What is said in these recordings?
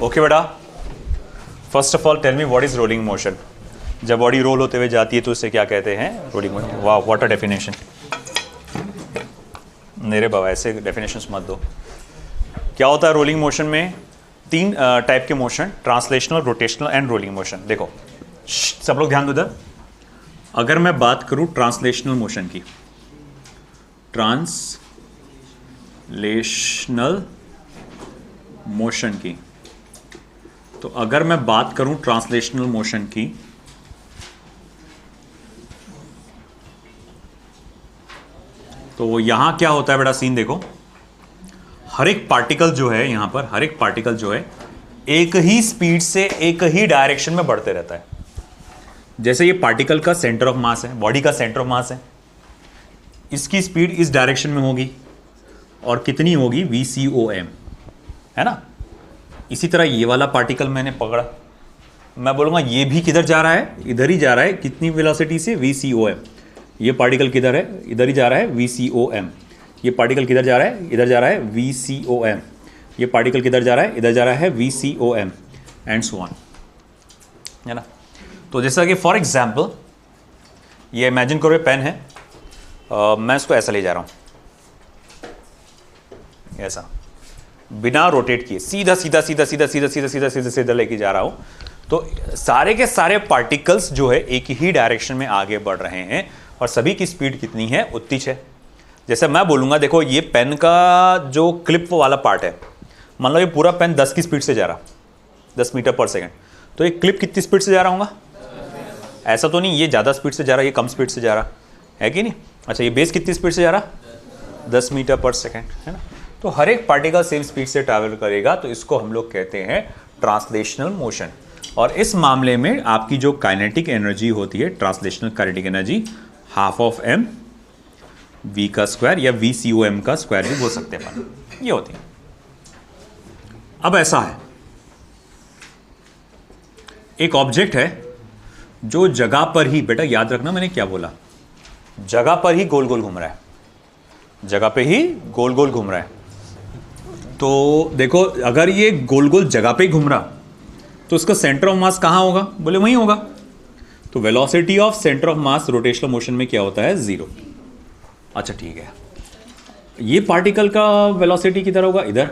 Okay बेटा, first of all tell me what is rolling motion. जब body roll होते हुए जाती है तो उसे क्या कहते हैं? Rolling motion. वाह, व्हाट अ डेफिनेशन। मेरे बाबा ऐसे डेफिनेशंस मत दो। क्या होता है रोलिंग मोशन में? 3 टाइप के motion, translational, rotational and rolling motion. देखो सब लोग ध्यान दो इधर। अगर मैं बात करूं ट्रांसलेशनल मोशन की, ट्रांसलेशनल मोशन की, तो अगर मैं बात करूं ट्रांसलेशनल मोशन की, तो यहां क्या होता है बेटा? सीन देखो, हर एक पार्टिकल जो है यहां पर, हर एक पार्टिकल जो है एक ही स्पीड से एक ही डायरेक्शन में बढ़ते रहता है। जैसे ये पार्टिकल का सेंटर ऑफ मास है, बॉडी का सेंटर ऑफ मास है, इसकी स्पीड इस डायरेक्शन में होगी और कितनी होगी? VCOM, है ना। इसी तरह ये वाला पार्टिकल मैंने पकड़ा, मैं बोलूंगा ये भी किधर जा रहा है? इधर ही जा रहा है। कितनी वेलोसिटी से? VCOM। ये पार्टिकल किधर है? इधर ही जा रहा है, VCOM। ये पार्टिकल किधर जा रहा है? इधर जा रहा है, VCOM। ये पार्टिकल किधर जा रहा है? इधर जा रहा है, VCOM, एंड सो ऑन, है ना। तो जैसा कि फॉर एग्जाम्पल ये इमेजिन करो पेन है, मैं इसको ऐसा ले जा रहा हूं, ऐसा बिना रोटेट किए सीधा सीधा सीधा सीधा सीधा सीधा सीधा सीधा सीधा लेके जा रहा हूं, तो सारे के सारे पार्टिकल्स जो है एक ही डायरेक्शन में आगे बढ़ रहे हैं और सभी की स्पीड कितनी है? उतनी है। जैसे मैं बोलूंगा, देखो ये पेन का जो क्लिप वाला पार्ट है, मान लो ये पूरा पेन 10 की स्पीड से जा रहा, 10 मीटर पर सेकेंड, तो ये क्लिप कितनी स्पीड से जा रहा होगा? ऐसा तो नहीं ये ज़्यादा स्पीड से जा रहा है, ये कम स्पीड से जा रहा है कि नहीं? अच्छा, ये बेस कितनी स्पीड से जा रहा? 10 मीटर पर सेकेंड, है ना। तो हर एक पार्टिकल सेम स्पीड से ट्रैवल करेगा, तो इसको हम लोग कहते हैं ट्रांसलेशनल मोशन। और इस मामले में आपकी जो काइनेटिक एनर्जी होती है, translational kinetic energy, half of m v का स्क्वायर या VCOM का स्क्वायर भी बोल सकते हैं, ये होती है। अब ऐसा है, एक ऑब्जेक्ट है जो जगह पर ही, बेटा याद रखना मैंने क्या बोला, जगह पर ही गोल गोल घूम रहा है, जगह पे ही गोल गोल घूम रहा है। तो देखो, अगर ये गोल गोल जगह पे ही घूम रहा, तो उसका सेंटर ऑफ मास कहां होगा? बोले वहीं होगा। तो velocity of centre of mass rotational motion में क्या होता है? 0। अच्छा ठीक है, ये पार्टिकल का वेलोसिटी किधर होगा? इधर।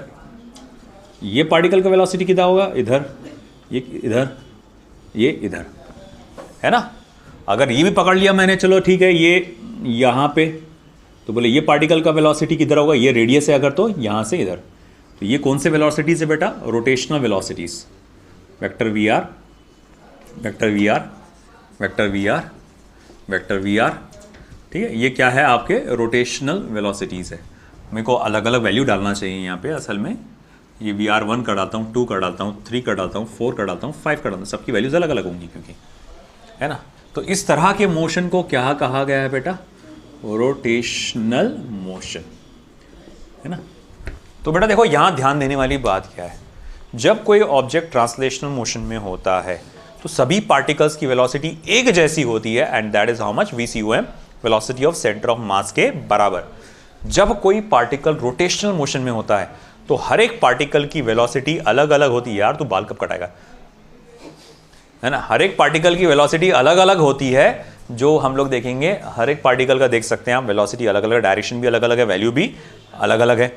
ये पार्टिकल का वेलोसिटी किधर होगा? इधर। ये इधर, ये इधर, है ना। अगर ये भी पकड़ लिया मैंने, चलो ठीक है, ये यहां पे, तो बोले ये पार्टिकल का वेलोसिटी किधर होगा? ये रेडियस है अगर, तो यहां से इधर। तो ये कौन से वेलोसिटीज है बेटा? Rotational velocities. Vector VR, vector VR, vector VR, vector VR, ठीक है। ये क्या है? आपके रोटेशनल वेलोसिटीज है। मेरे को अलग अलग वैल्यू डालना चाहिए यहाँ पे असल में। ये VR1 कर डालता हूँ, 2 कर डालता हूँ, 3 कर डालता हूँ, 4 कर डालता हूँ, 5 कर डालता हूँ, सबकी वैल्यूज अलग अलग होंगी क्योंकि, है ना। तो इस तरह के मोशन को क्या कहा गया है बेटा? रोटेशनल मोशन, है ना। तो बेटा देखो, यहां ध्यान देने वाली बात क्या है, जब कोई ऑब्जेक्ट ट्रांसलेशनल मोशन में होता है तो सभी पार्टिकल्स की वेलोसिटी एक जैसी होती है, and that is how much? VCOM, velocity of centre of mass के बराबर। जब कोई पार्टिकल रोटेशनल मोशन में होता है तो हर एक पार्टिकल की वेलोसिटी अलग अलग होती है। यार तू बाल कब कटाएगा, है ना। हर एक पार्टिकल की वेलोसिटी अलग अलग होती है, जो हम लोग देखेंगे। हर एक पार्टिकल का देख सकते हैं आप, वेलोसिटी अलग अलग, डायरेक्शन भी अलग अलग है, वैल्यू भी अलग अलग है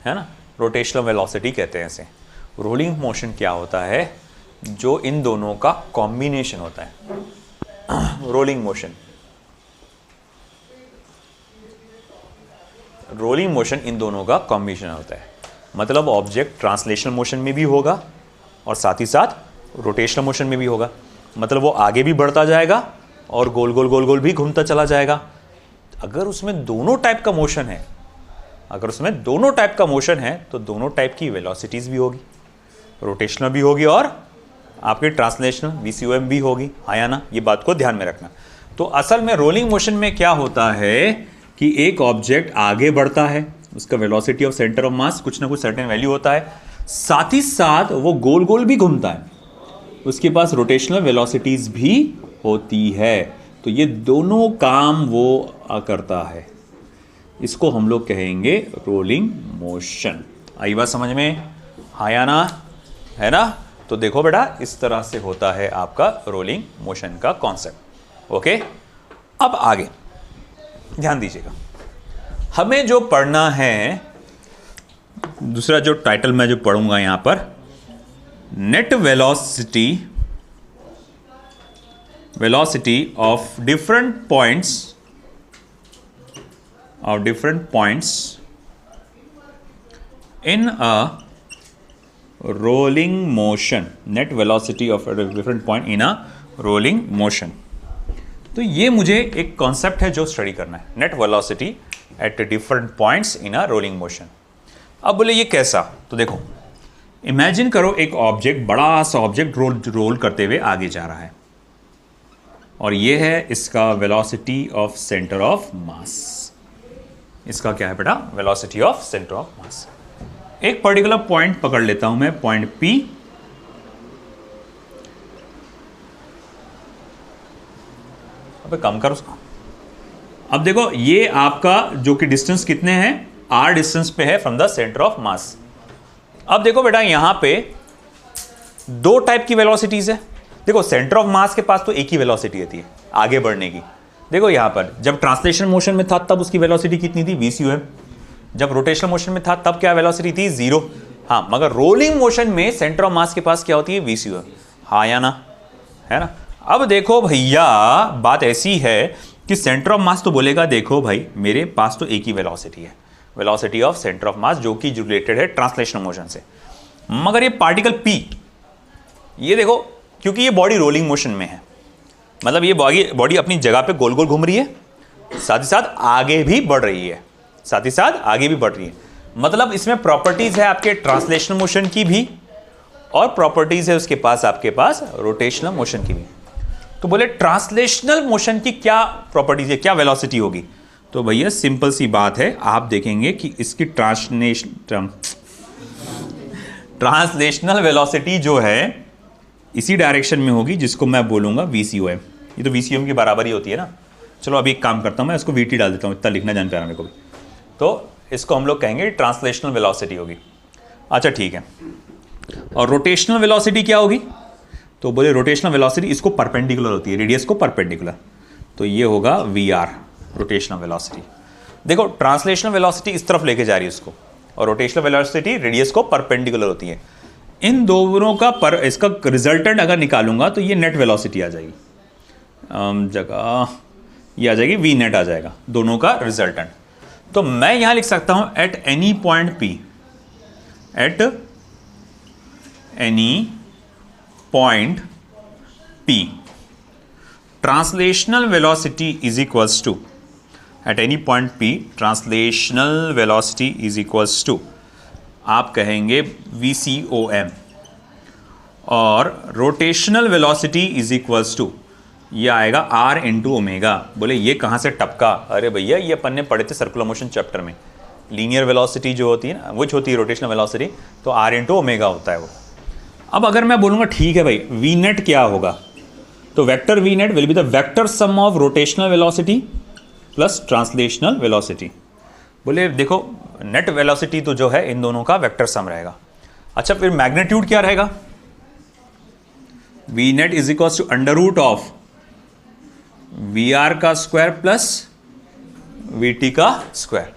ना। रोटेशनल वेलोसिटी कहते हैं इसे। रोलिंग मोशन क्या होता है? जो इन दोनों का कॉम्बिनेशन होता है। Rolling motion, rolling motion in दोनों का कॉम्बिनेशन होता है। मतलब ऑब्जेक्ट ट्रांसलेशनल मोशन में भी होगा और साथ ही साथ रोटेशनल मोशन में भी होगा। मतलब वो आगे भी बढ़ता जाएगा और गोल गोल गोल गोल भी घूमता चला जाएगा। अगर उसमें दोनों टाइप का मोशन है, अगर उसमें दोनों टाइप का मोशन है, तो दोनों टाइप की वेलोसिटीज भी होगी, रोटेशनल भी होगी और आपकी ट्रांसलेशनल VCOM भी होगी, हाँ या ना। ये बात को ध्यान में रखना। तो असल में रोलिंग मोशन में क्या होता है कि एक ऑब्जेक्ट आगे बढ़ता है, उसका velocity of centre of mass कुछ ना कुछ सर्टेन वैल्यू होता है, साथ ही साथ वो गोल गोल भी घूमता है, उसके पास रोटेशनल वेलोसिटीज भी होती है। तो ये दोनों काम वो करता है, इसको हम लोग कहेंगे रोलिंग मोशन। आई बात समझ में, हाँ या ना? है ना। तो देखो बेटा इस तरह से होता है आपका रोलिंग मोशन का कॉन्सेप्ट। ओके, अब आगे ध्यान दीजिएगा, हमें जो पढ़ना है, दूसरा जो टाइटल मैं जो पढ़ूंगा यहां पर, net velocity of different points in a rolling motion, net velocity of different point in a rolling motion. तो ये मुझे एक कॉन्सेप्ट है जो स्टडी करना है, net velocity at different points in a rolling motion. अब बोले ये कैसा, तो देखो इमेजिन करो एक ऑब्जेक्ट, बड़ा सा ऑब्जेक्ट रोल करते हुए आगे जा रहा है, और ये है इसका velocity of centre of mass. इसका क्या है बेटा, velocity of centre of mass. एक पर्टिकुलर पॉइंट पकड़ लेता हूं मैं, पॉइंट P, अबे कम कर उसको। अब देखो ये आपका जो कि डिस्टेंस कितने हैं, r डिस्टेंस पे है from the centre of mass. अब देखो बेटा यहां पे दो टाइप की वेलोसिटीज है। देखो सेंटर ऑफ मास के पास तो एक ही वेलोसिटी होती है आगे बढ़ने की। देखो यहां पर जब ट्रांसलेशन मोशन में था तब उसकी वेलोसिटी कितनी थी, VCUM। जब रोटेशनल मोशन में था तब क्या वेलोसिटी थी, 0। हाँ, मगर रोलिंग मोशन में सेंटर ऑफ मास के पास क्या होती है, VCUM। हाँ या ना, है ना। अब देखो भैया बात ऐसी है कि सेंटर ऑफ मास तो बोलेगा देखो भाई मेरे पास तो एक ही वेलोसिटी है, velocity of centre of mass, जो कि रिलेटेड है ट्रांसलेशनल मोशन से। मगर ये पार्टिकल P, ये देखो क्योंकि ये बॉडी रोलिंग मोशन में है, मतलब ये बॉडी अपनी जगह पे गोल गोल घूम रही है, साथ ही साथ आगे भी बढ़ रही है, मतलब इसमें प्रॉपर्टीज है आपके ट्रांसलेशनल मोशन की भी, और प्रॉपर्टीज है उसके पास आपके पास रोटेशनल मोशन की भी। तो बोले ट्रांसलेशनल मोशन की क्या प्रॉपर्टीज है, क्या वेलोसिटी होगी, तो भैया सिंपल सी बात है, आप देखेंगे कि इसकी ट्रांसलेशनल वेलोसिटी जो है इसी डायरेक्शन में होगी, जिसको मैं बोलूंगा VCUM। ये तो VCUM की बराबर ही होती है ना। चलो अभी एक काम करता हूं, मैं इसको VT डाल देता हूं, इतना लिखना जान पा मेरे को भी। तो इसको हम लोग कहेंगे ट्रांसलेशनल वेलोसिटी होगी। अच्छा ठीक है, और रोटेशनल वेलोसिटी क्या होगी, तो बोले रोटेशनल वेलोसिटी इसको परपेंडिकुलर होती है, रेडियस को परपेंडिकुलर, तो ये होगा VR, रोटेशनल वेलोसिटी। देखो ट्रांसलेशनल वेलोसिटी इस तरफ लेके जा रही है उसको, और रोटेशनल वेलोसिटी रेडियस को परपेंडिकुलर होती है। इन दोनों का इसका रिजल्टेंट अगर निकालूंगा तो ये नेट वेलोसिटी आ जाएगी, जगह ये आ जाएगी, V नेट आ जाएगा, दोनों का रिजल्टेंट। तो मैं यहां लिख सकता हूं at any point P, at any point P, translational velocity is equals to, at any point P translational velocity is equals to, आप कहेंगे VCOM, और rotational velocity is equals to, ये आएगा R इंटू ओमेगा। बोले ये कहाँ से टपका, अरे भैया ये अपन ने पढ़े थे सर्कुलर मोशन चैप्टर में, लीनियर वेलोसिटी जो होती है ना वो होती है रोटेशनल वेलोसिटी, तो R इंटू ओमेगा होता है वो। अब अगर मैं बोलूँगा ठीक है भाई V नेट क्या होगा, तो vector V net will be the vector sum of rotational velocity plus translational velocity. बोले देखो नेट वेलोसिटी तो जो है इन दोनों का वेक्टर सम रहेगा। अच्छा फिर मैग्नीट्यूड क्या रहेगा, V net is equal to under root of VR का स्क्वायर प्लस VT का square.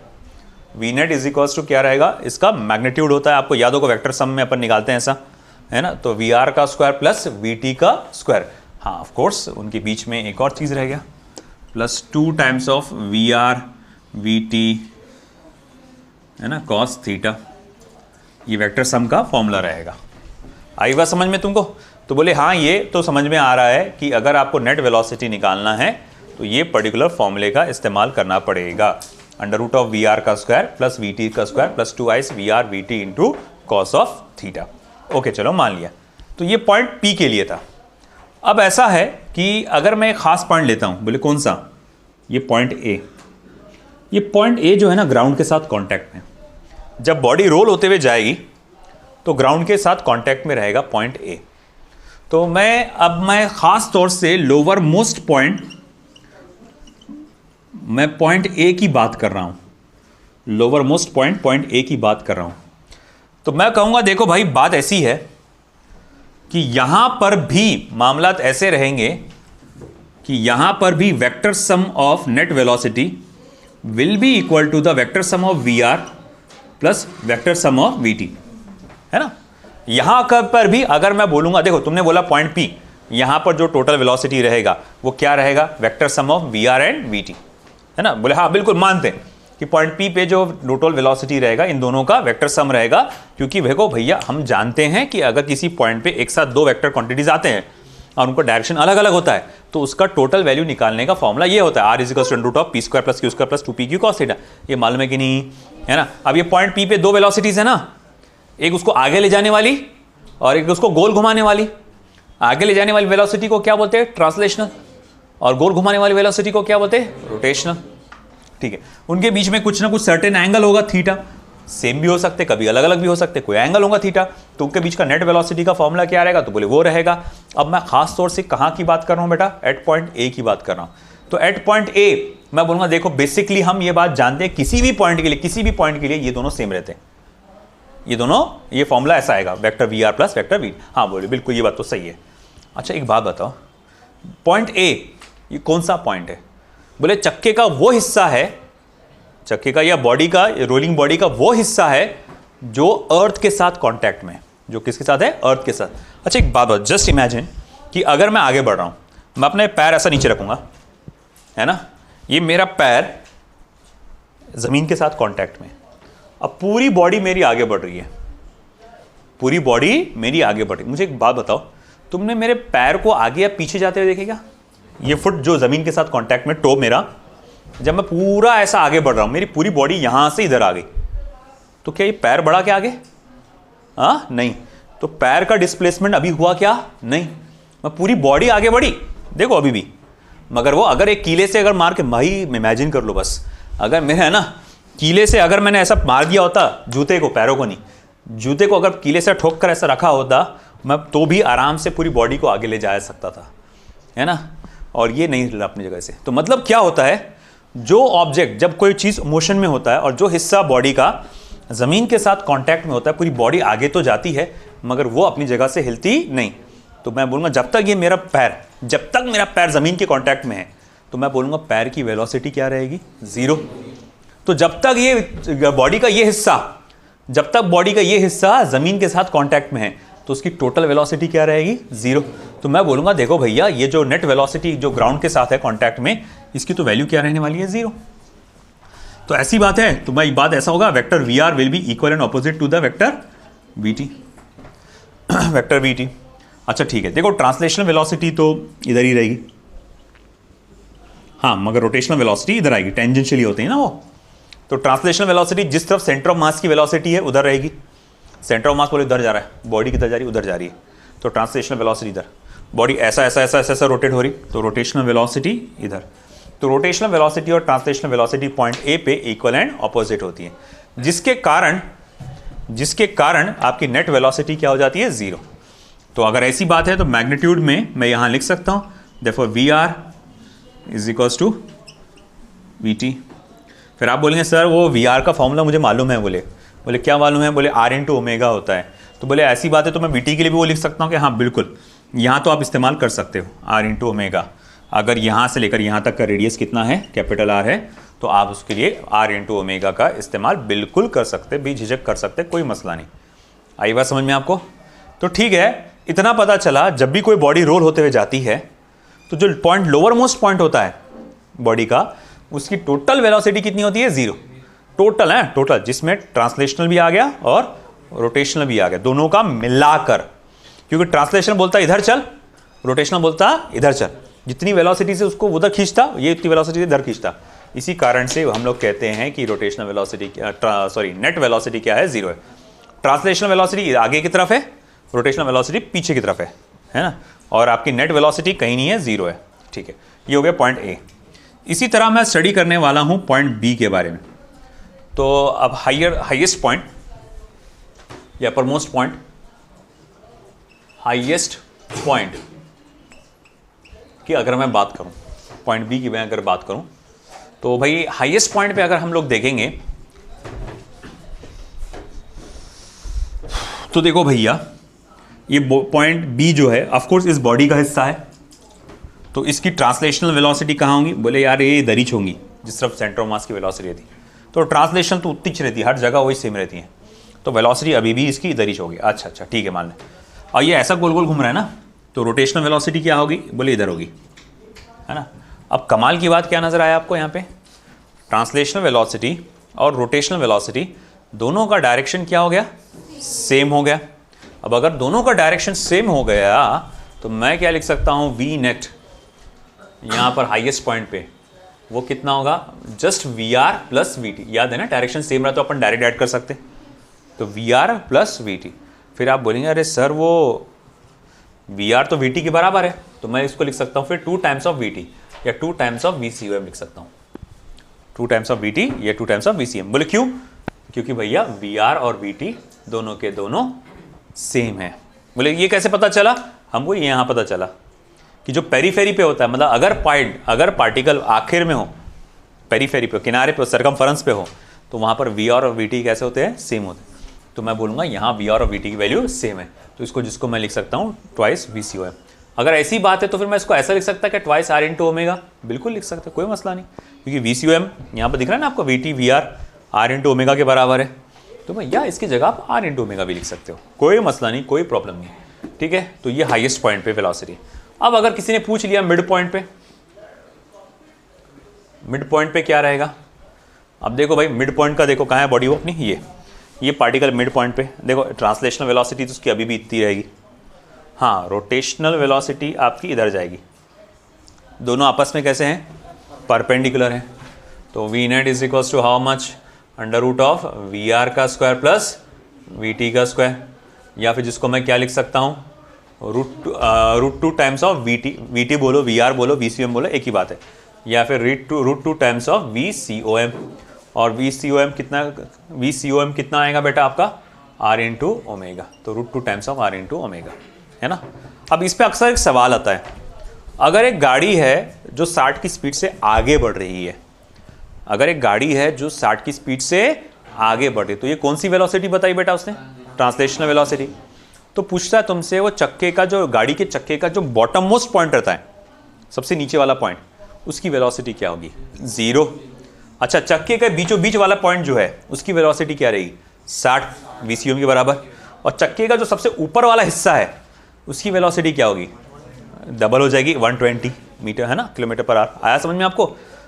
V net is equal to क्या रहेगा, इसका मैग्नीट्यूड होता है, आपको याद होगा वेक्टर सम में अपन निकालते हैं ऐसा, है ना। तो VR का स्क्वायर प्लस VT का स्क्वायर, हाँ ऑफ कोर्स उनके बीच में एक और चीज रह गया, plus 2 times of VR VT, है ना, cos थीटा, ये वेक्टर सम का फॉर्मूला रहेगा। आई बात समझ में तुमको, तो बोले हाँ ये तो समझ में आ रहा है कि अगर आपको नेट वेलोसिटी निकालना है तो ये पर्टिकुलर फॉर्मूले का इस्तेमाल करना पड़ेगा, अंडर रूट ऑफ VR का स्क्वायर प्लस VT का square plus 2 VR VT into cos of theta. Okay चलो मान लिया, तो ये पॉइंट P के लिए था। अब ऐसा है कि अगर मैं एक खास पॉइंट लेता हूं, बोले कौन सा, ये पॉइंट A, ये पॉइंट A जो है ना ग्राउंड के साथ कांटेक्ट में, जब बॉडी रोल होते हुए जाएगी तो ग्राउंड के साथ कांटेक्ट में रहेगा पॉइंट A। तो मैं खास तौर से लोअर मोस्ट पॉइंट, मैं पॉइंट A की बात कर रहा हूं, लोअर मोस्ट पॉइंट A की बात कर रहा हूं। तो मैं कहूंगा देखो भाई बात ऐसी है कि यहां पर भी मामलात ऐसे रहेंगे कि यहां पर भी vector sum of net velocity will be equal to the vector sum of V R plus vector sum of V T, है ना। यहां पर भी अगर मैं बोलूंगा, देखो तुमने बोला पॉइंट पी, यहां पर जो टोटल वेलोसिटी रहेगा वो क्या रहेगा, vector sum of V R and V T, है ना। बोले हाँ बिल्कुल मानते हैं कि पॉइंट पी पे जो टोटल वेलोसिटी रहेगा इन दोनों का वेक्टर सम रहेगा, क्योंकि देखो भैया हम जानते हैं कि अगर किसी पॉइंट पे एक साथ दो वेक्टर क्वांटिटीज आते हैं और उनका डायरेक्शन अलग अलग होता है तो उसका टोटल वैल्यू निकालने का फॉर्मूला ये होता है, R is equal to root of P square plus Q square plus 2 P Q cos theta. ये मालूम है कि नहीं, है ना। अब ये पॉइंट पी पे दो वेलोसिटीज है ना, एक उसको आगे ले जाने वाली और एक उसको गोल घुमाने वाली। आगे ले जाने वाली वेलोसिटी को क्या बोलते हैं, ट्रांसलेशनल, और गोल घुमाने वाली वेलोसिटी को क्या बोलते हैं, रोटेशनल। ठीक है, उनके बीच में कुछ ना कुछ सर्टेन एंगल होगा, थीटा, सेम भी हो सकते, कभी अलग अलग भी हो सकते, कोई एंगल होगा थीटा, तो उनके बीच का नेट वेलोसिटी का फॉर्मूला क्या रहेगा, तो बोले वो रहेगा। अब मैं खास तौर से कहाँ की बात कर रहा हूँ बेटा, एट पॉइंट ए की बात कर रहा हूँ। तो एट पॉइंट ए मैं बोलूंगा देखो बेसिकली हम ये बात जानते हैं किसी भी पॉइंट के लिए ये दोनों सेम रहते हैं, ये दोनों, ये फॉर्मूला ऐसा आएगा, vector V R plus vector V. हाँ बोले बिल्कुल ये बात तो सही है। अच्छा एक बात बताओ, पॉइंट ए ये कौन सा पॉइंट है, बोले चक्के का वो हिस्सा है, चक्के का या बॉडी का, रोलिंग बॉडी का वो हिस्सा है जो अर्थ के साथ कांटेक्ट में, जो किसके साथ है, अर्थ के साथ। अच्छा एक बात बताओ, जस्ट इमेजिन कि अगर मैं आगे बढ़ रहा हूं, मैं अपने पैर ऐसा नीचे रखूंगा, है ना, ये मेरा पैर जमीन के साथ कांटेक्ट में, अब पूरी बॉडी मेरी आगे बढ़ रही है, पूरी बॉडी मेरी आगे बढ़ रही। मुझे एक बात बताओ, तुमने मेरे पैर को आगे या पीछे जाते हुए देखे क्या, ये फुट जो जमीन के साथ कांटेक्ट में, टो मेरा, जब मैं पूरा ऐसा आगे बढ़ रहा हूं, मेरी पूरी बॉडी यहां से इधर आ गई, तो क्या ये पैर बढ़ा क्या आगे, हाँ नहीं, तो पैर का डिस्प्लेसमेंट अभी हुआ क्या, नहीं, मैं पूरी बॉडी आगे बढ़ी देखो अभी भी, मगर वो अगर एक कीले से अगर मार के, भाई इमेजिन कर लो बस, अगर मैं, है ना, कीले से अगर मैंने ऐसा मार दिया होता जूते को, पैरों को नहीं, जूते को अगर कीले से ठोक कर ऐसा रखा होता, मैं तो भी आराम से पूरी बॉडी को आगे ले जा सकता था, है ना, और ये नहीं हिला अपनी जगह से। तो मतलब क्या होता है, जो ऑब्जेक्ट, जब कोई चीज मोशन में होता है और जो हिस्सा बॉडी का जमीन के साथ कांटेक्ट में होता है, पूरी बॉडी आगे तो जाती है मगर वो अपनी जगह से हिलती नहीं। तो मैं बोलूंगा जब तक ये मेरा पैर, जब तक मेरा पैर जमीन के कांटेक्ट में है, तो मैं बोलूंगा पैर की वेलोसिटी क्या रहेगी, जीरो। तो जब तक ये बॉडी का ये हिस्सा, जब तक बॉडी का ये हिस्सा जमीन के साथ कांटेक्ट में है, तो उसकी टोटल वेलोसिटी क्या रहेगी, जीरो। तो मैं बोलूंगा देखो भैया ये जो नेट वेलोसिटी जो ग्राउंड के साथ है कांटेक्ट में, इसकी तो वैल्यू क्या रहने वाली है, जीरो। तो ऐसी बात है, तो भाई बात ऐसा होगा, vector V R will be equal and opposite to the vector V T, vector V T. अच्छा ठीक है, देखो ट्रांसलेशनल वेलोसिटी तो इधर ही रहेगी, हाँ, मगर रोटेशनल वेलोसिटी इधर आएगी, टेंजेंशियली होती है ना वो। तो ट्रांसलेशनल वेलोसिटी जिस तरफ सेंटर ऑफ मास की वेलोसिटी है उधर रहेगी, सेंटर ऑफ मास बोले उधर जा रहा है, बॉडी किधर जा रही है, उधर जा रही है, तो ट्रांसलेशनल वेलोसिटी इधर, बॉडी ऐसा ऐसा ऐसा ऐसा ऐसा रोटेट हो रही, तो रोटेशनल वेलोसिटी इधर। तो रोटेशनल वेलोसिटी और ट्रांसलेशनल वेलोसिटी पॉइंट ए पे इक्वल एंड ऑपोजिट होती है, जिसके कारण आपकी नेट वेलोसिटी क्या हो जाती है, जीरो। तो अगर ऐसी बात है तो मैग्नीट्यूड में मैं यहां लिख सकता हूं, therefore V R is equals to V T. फिर आप बोलेंगे सर वो वी आर का फॉर्मूला मुझे मालूम है, बोले क्या मालूम है, बोले आर इंटू ओमेगा होता है। तो बोले ऐसी बात है तो मैं वी टी के लिए भी वो लिख सकता हूँ कि हाँ बिल्कुल, यहाँ तो आप इस्तेमाल कर सकते हो आर इंटू ओमेगा। अगर यहाँ से लेकर यहाँ तक का रेडियस कितना है, कैपिटल आर है, तो आप उसके लिए आर इंटू ओमेगा का इस्तेमाल बिल्कुल कर सकते, बेझिझक कर सकते, कोई मसला नहीं। आई बात समझ में आपको? तो ठीक है, इतना पता चला जब भी कोई बॉडी रोल होते हुए जाती है तो जो पॉइंट लोअर मोस्ट पॉइंट होता है बॉडी का, उसकी टोटल वेलोसिटी कितनी होती है, जीरो। टोटल है, टोटल, जिसमें ट्रांसलेशनल भी आ गया और रोटेशनल भी आ गया, दोनों का मिलाकर, क्योंकि ट्रांसलेशनल बोलता इधर चल, रोटेशनल बोलता इधर चल, जितनी वेलोसिटी से उसको उधर खींचता ये उतनी वेलोसिटी से इधर खींचता। इसी कारण से हम लोग कहते हैं कि rotational velocity, sorry net velocity क्या है, जीरो है। ट्रांसलेशनल वेलोसिटी आगे की तरफ है, रोटेशनल वेलोसिटी पीछे की तरफ है ना, और आपकी नेट वेलोसिटी कहीं नहीं है, जीरो है। ठीक है, ये हो गया पॉइंट ए। इसी तरह मैं स्टडी करने वाला हूं पॉइंट बी के बारे में। तो अब हाईएस्ट पॉइंट या अपर-मोस्ट पॉइंट, हाईएस्ट पॉइंट की अगर मैं बात करूं, पॉइंट बी की मैं अगर बात करूं, तो भाई हाईएस्ट पॉइंट पे अगर हम लोग देखेंगे तो देखो भैया ये पॉइंट बी जो है ऑफ कोर्स इस बॉडी का हिस्सा है, तो इसकी ट्रांसलेशनल वेलोसिटी कहाँ होंगी? बोले यार ये इधर ही होंगी जिस तरफ सेंटर ऑफ मास की वेलोसिटी रहती, तो ट्रांसलेशन तो उतनी ही रहती है, हर जगह वही सेम रहती है, तो वेलोसिटी अभी भी इसकी इधर ही होगी। अच्छा ठीक है मान लें। और ये ऐसा गोल गोल घूम रहा है ना, तो रोटेशनल वेलोसिटी क्या होगी? बोले इधर होगी, है ना। अब कमाल की बात क्या नजर आया आपको यहाँ पे? ट्रांसलेशनल वेलोसिटी और रोटेशनल वेलोसिटी दोनों का डायरेक्शन क्या हो गया? सेम हो गया। अब अगर दोनों का डायरेक्शन सेम हो गया तो मैं क्या लिख सकता हूं? वी नेट यहां पर हाईएस्ट पॉइंट पे वो कितना होगा? Just V R plus V T. याद है ना, डायरेक्शन सेम रहा तो अपन डायरेक्ट ऐड कर सकते, तो V R plus V T. फिर आप बोलेंगे अरे सर वो वी आर तो वी टी के बराबर है, तो मैं इसको लिख सकता हूं फिर 2 टाइम्स ऑफ वी टी या 2 times of V C O M लिख सकता हूं। 2 टाइम्स ऑफ वी टी या 2 times of V C M. बोले क्यों? क्योंकि भैया वी आर और वी टी दोनों के दोनों सेम है। बोले ये कैसे पता चला? हमको यहां पता चला कि जो पेरीफेरी पे होता है, मतलब अगर पार्टिकल आखिर में हो, पेरीफेरी पे, किनारे पे, सरकमफेरेंस पे हो, तो वहां पर वी आर और वी टी कैसे होते हैं? सेम होते हैं। तो मैं बोलूंगा यहाँ वी आर और वी टी की वैल्यू सेम है, तो इसको जिसको मैं लिख सकता हूँ twice V C O M. अगर ऐसी बात है तो फिर मैं इसको ऐसा लिख सकता कि ट्वाइस आर इंटू ओमेगा। बिल्कुल लिख सकता, कोई मसला नहीं, क्योंकि वी सी ओ एम यहाँ पर दिख रहा है ना आपको, V T V R into omega के बराबर है, तो भैया इसकी जगह आप आर इंटू ओमेगा भी लिख सकते हो, कोई मसला नहीं, कोई प्रॉब्लम नहीं। ठीक है, तो ये हाईएस्ट पॉइंट पे वेलोसिटी। अब अगर किसी ने पूछ लिया मिड पॉइंट पे क्या रहेगा? अब देखो भाई मिड पॉइंट का देखो कहाँ है बॉडी वो अपनी, ये पार्टिकल मिड पॉइंट पे, देखो ट्रांसलेशनल वेलोसिटी तो उसकी अभी भी इतनी रहेगी। हाँ, रोटेशनल वेलोसिटी आपकी इधर जाएगी। दोनों आपस में कैसे हैं? परपेंडिकुलर हैं। तो V net is equals to how much? Under root of V R का स्क्वायर प्लस वी टी का स्क्वायर, या फिर जिसको मैं क्या लिख सकता हूँ? Root two times of V T बोलो, वी आर बोलो, वी सी एम बोलो, एक ही बात है, या फिर root two times of V C O M. और वी सी ओ एम कितना आएगा बेटा आपका? आर इंटू ओमेगा, तो root two times of R into omega, है ना। अब इस पर अक्सर एक सवाल आता है, अगर एक गाड़ी है जो 60 की स्पीड से आगे बढ़ रही है, अगर एक गाड़ी है जो 60 की स्पीड से आगे बढ़ रही है, तो ये कौन सी वेलोसिटी बताई बेटा उसने? Translational velocity. तो पूछता है तुमसे वो चक्के का जो, गाड़ी के चक्के का जो बॉटम मोस्ट पॉइंट रहता है, सबसे नीचे वाला पॉइंट, उसकी वेलोसिटी क्या होगी? 0। अच्छा, चक्के का बीचों बीच वाला पॉइंट जो है उसकी वेलोसिटी क्या रहेगी? 60 वीसीओम के बराबर। और चक्के का जो सबसे ऊपर वाला हिस्सा है उसकी वेलोसिटी क्या होगी? डबल हो जाएगी, 120 मीटर, है ना, किलोमीटर पर आवर। आया समझ में आपको?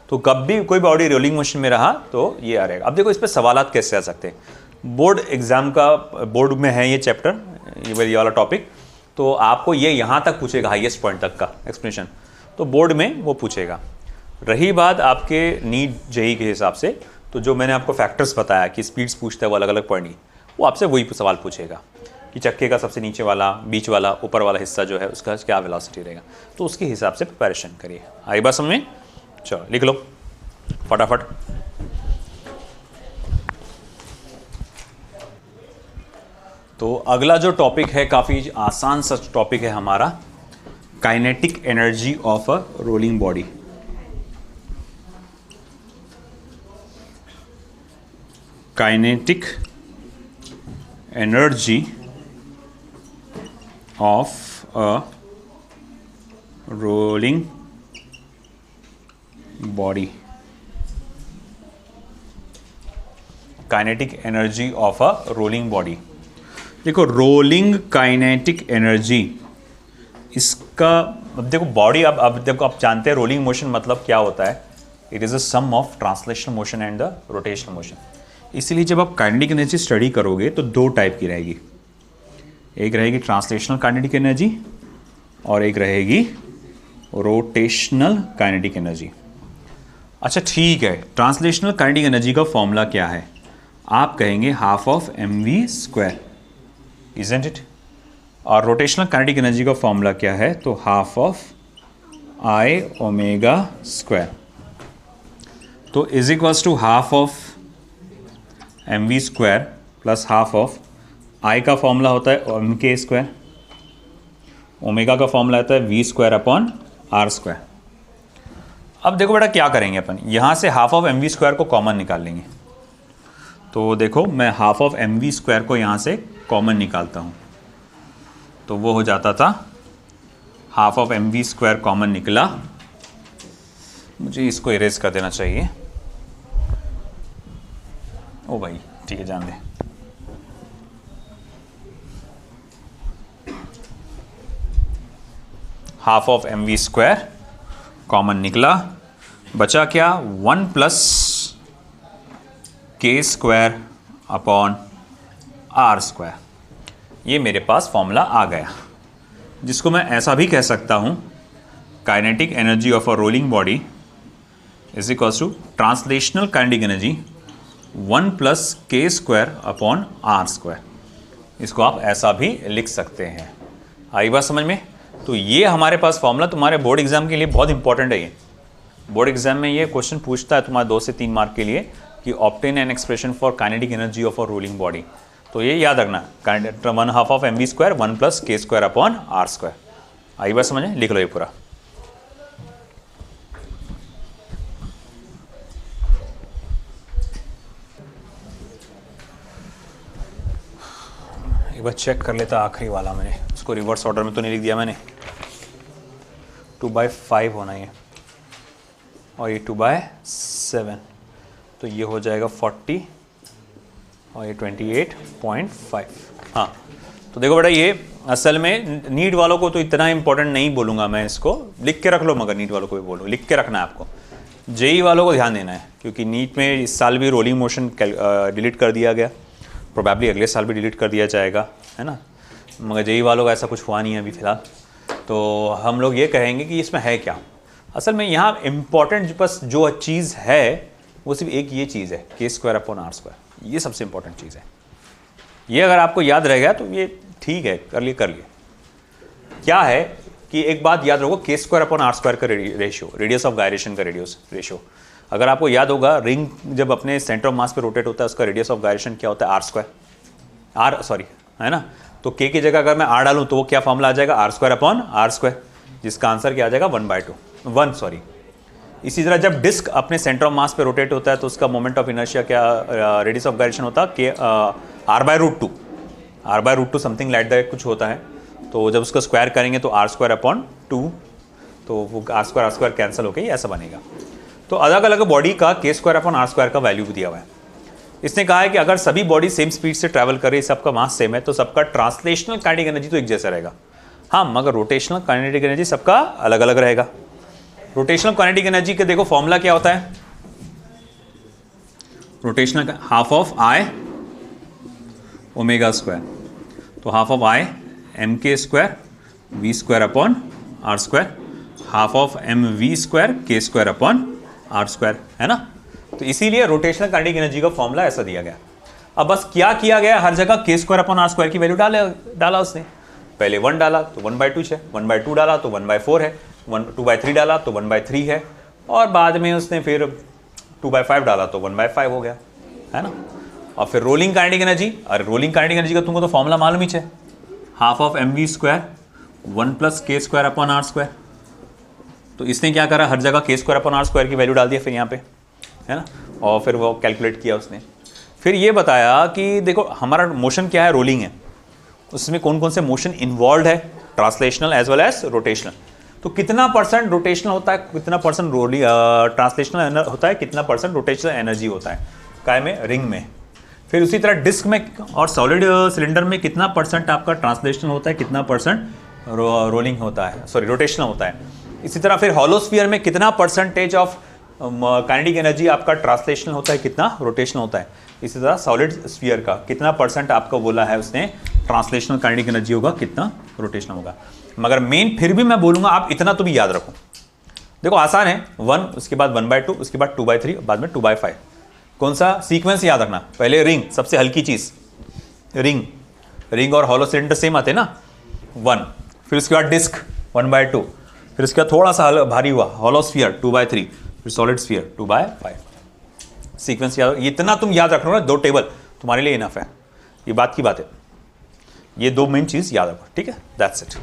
तो कब भी कोई बॉडी रोलिंग मोशन में रहा तो ये आ रहेगा। अब देखो इस पर सवालात कैसे आ सकते हैं, बोर्ड एग्जाम का, बोर्ड में है ये चैप्टर, ये वाला टॉपिक, तो आपको ये यहाँ तक पूछेगा, हाईएस्ट पॉइंट तक का एक्सप्लेनेशन, तो बोर्ड में वो पूछेगा। रही बात आपके नीट जेई के हिसाब से, तो जो मैंने आपको फैक्टर्स बताया कि स्पीड्स पूछता है वो अलग अलग पॉइंट की, वो आपसे वही सवाल पूछेगा कि चक्के का सबसे नीचे वाला, बीच वाला, ऊपर वाला हिस्सा जो है उसका क्या वेलोसिटी रहेगा, तो उसके हिसाब से प्रिपरेशन करिए। आई बात समझ में? चलो लिख लो फटाफट। तो अगला जो टॉपिक है काफ़ी आसान सा टॉपिक है हमारा, kinetic energy of a rolling body. Kinetic energy of a rolling body. Kinetic energy of a rolling body. देखो रोलिंग काइनेटिक एनर्जी, इसका अब देखो बॉडी, अब देखो आप जानते हैं रोलिंग मोशन मतलब क्या होता है, it is a sum of translational motion and the rotational motion. इसीलिए जब आप काइनेटिक एनर्जी स्टडी करोगे तो 2 टाइप की रहेगी, एक रहेगी ट्रांसलेशनल काइनेटिक एनर्जी और एक रहेगी रोटेशनल काइनेटिक एनर्जी। अच्छा ठीक है, ट्रांसलेशनल काइनेटिक एनर्जी का फॉर्मूला क्या है? आप कहेंगे half of mv², isn't it? और रोटेशनल काइनेटिक एनर्जी का फॉर्मूला क्या है? तो हाफ ऑफ I ω², तो is equals to half of mv² plus half of I का फॉर्मूला होता है mk², ओमेगा का फॉर्मूला होता है v²/r²। अब देखो बेटा क्या करेंगे अपन, यहाँ से हाफ ऑफ mv² को कॉमन निकाल लेंगे। तो देखो मैं हाफ ऑफ mv² को यहाँ से कॉमन निकालता हूँ, तो वो हो जाता था half of M V square common निकला। मुझे इसको इरेज कर देना चाहिए। ओ भाई ठीक है, जान दे। Half of M V square common निकला, बचा क्या 1 plus K square upon R square. ये मेरे पास फॉर्मूला आ गया, जिसको मैं ऐसा भी कह सकता हूं, kinetic energy of a rolling body is equals to translational kinetic energy 1 plus K square upon R square. इसको आप ऐसा भी लिख सकते हैं। आई बात समझ में? तो ये हमारे पास फॉर्मूला तुम्हारे बोर्ड एग्जाम के लिए बहुत इंपॉर्टेंट है। ये बोर्ड एग्जाम में ये क्वेश्चन पूछता है तुम्हारे 2 से 3 मार्क के लिए कि obtain an expression for kinetic energy of a rolling body. तो ये याद रखना, 1/2 of M V square 1 plus K square upon R square. आई बात समझ में? लिख लो ये पूरा। एक बार चेक कर लेता आखिरी वाला, मैंने उसको रिवर्स ऑर्डर में तो नहीं लिख दिया मैंने। 2/5 होना है और ये 2/7, तो ये हो जाएगा 40 और ये 28.5। हाँ, तो देखो बेटा, ये असल में नीट वालों को तो इतना इंपॉर्टेंट नहीं बोलूँगा मैं, इसको लिख के रख लो, मगर नीट वालों को भी बोलो, लिख के रखना है आपको। जेई वालों को ध्यान देना है, क्योंकि नीट में इस साल भी रोलिंग मोशन डिलीट कर दिया गया, प्रोबेबली अगले साल भी डिलीट कर दिया जाएगा, है ना। मगर जेई वालों का ऐसा कुछ हुआ नहीं है अभी फ़िलहाल। तो हम लोग ये कहेंगे कि इसमें है क्या। असल में यहाँ इम्पॉर्टेंट बस जो चीज़ है वो सिर्फ एक ये चीज़ है, के स्क्वायर अपॉन आर स्क्वायर। ये सबसे इंपॉर्टेंट चीज़ है। ये अगर आपको याद रह गया तो ये ठीक है, कर लिए। क्या है कि एक बात याद रखो, के स्क्वायर अपॉन आर स्क्वायर का रेशियो, रेडियस ऑफ गायरेशन का रेशियो। अगर आपको याद होगा, रिंग जब अपने सेंटर ऑफ मास पे रोटेट होता है, उसका रेडियस ऑफ गायरेशन क्या होता है? आर स्क्वायर, है ना। तो के की जगह अगर मैं आर डालूं तो वो क्या फॉर्मूला आ जाएगा? R square upon R square, जिसका आंसर क्या आ जाएगा? 1/2। इसी तरह जब डिस्क अपने सेंटर ऑफ मास पे रोटेट होता है तो उसका मोमेंट ऑफ इनर्शिया क्या, रेडियस ऑफ गायरेशन होता है कि r/√2, r/√2 something like that कुछ होता है। तो जब उसको स्क्वायर करेंगे तो आर स्क्वायर अपॉन 2, तो वो आर स्क्वायर कैंसिल होकर ऐसा बनेगा। तो अलग अलग बॉडी का के स्क्वायर अपॉन आर स्क्वायर का वैल्यू भी दिया हुआ है। इसने कहा है कि अगर सभी बॉडी सेम स्पीड से ट्रैवल कर रही है, सबका मास सेम है, तो सबका ट्रांसलेशनल काइनेटिक एनर्जी तो एक जैसा रहेगा। हाँ, मगर रोटेशनल काइनेटिक एनर्जी सबका अलग अलग रहेगा। रोटेशनल काइनेटिक एनर्जी का देखो फॉर्मूला क्या होता है? Rotational half of I omega square, तो half of I M K square V square upon R square, half of M V square K square upon R square, है ना। तो इसीलिए रोटेशनल काइनेटिक एनर्जी का formula ऐसा दिया गया। अब बस क्या किया गया, हर जगह K square upon R square की वैल्यू डाला उसने। पहले 1 डाला तो 1/2 है, 1/2 डाला तो 1/4 है, 2/3 डाला तो 1/3 है, और बाद में उसने फिर 2/5 डाला तो 1/5 हो गया, है ना। और फिर रोलिंग काइनेटिक एनर्जी, अरे रोलिंग काइनेटिक एनर्जी का तुमको तो फॉर्मूला मालूम ही है, half of M V square 1 plus K square upon R square. तो इसने क्या करा, हर जगह K square upon R square की वैल्यू डाल दिया फिर यहाँ पे, है ना। और फिर वो कैलकुलेट किया उसने। फिर ये बताया कि देखो हमारा मोशन क्या है, रोलिंग है, उसमें कौन कौन से मोशन इन्वॉल्व है, translational as well as rotational. तो कितना परसेंट रोटेशनल होता है, कितना परसेंट ट्रांसलेशनल होता है, कितना परसेंट रोटेशनल एनर्जी होता है काय में, रिंग में। फिर उसी तरह डिस्क में और सॉलिड सिलेंडर में कितना परसेंट आपका ट्रांसलेशनल होता है, कितना परसेंट रोलिंग होता है, सॉरी रोटेशनल होता है। इसी तरह फिर हॉलो स्फीयर में कितना परसेंटेज ऑफ काइनेटिक एनर्जी आपका ट्रांसलेशनल होता है, कितना रोटेशनल होता है। इसी तरह सॉलिड स्फीयर का कितना परसेंट आपको बोला है उसने ट्रांसलेशनल काइनेटिक एनर्जी होगा, कितना रोटेशनल होगा। मगर मेन फिर भी मैं बोलूंगा आप इतना तो भी याद रखो। देखो आसान है, 1 उसके बाद 1/2 उसके बाद 2/3 बाद में 2/5। कौन सा सीक्वेंस याद रखना, पहले रिंग, सबसे हल्की चीज रिंग और हॉलो सिलेंडर सेम आते हैं ना, 1, फिर उसके बाद डिस्क 1/2, फिर उसके बाद थोड़ा सा भारी हुआ हॉलो स्फीयर 2/3, फिर सॉलिड स्फीयर 2/5। सीक्वेंस याद, इतना तुम याद रख लो ना, 2 टेबल तुम्हारे लिए इनफ है, ये बात की बात है। ये 2 मेन चीज याद रखो, ठीक है, दैट्स इट।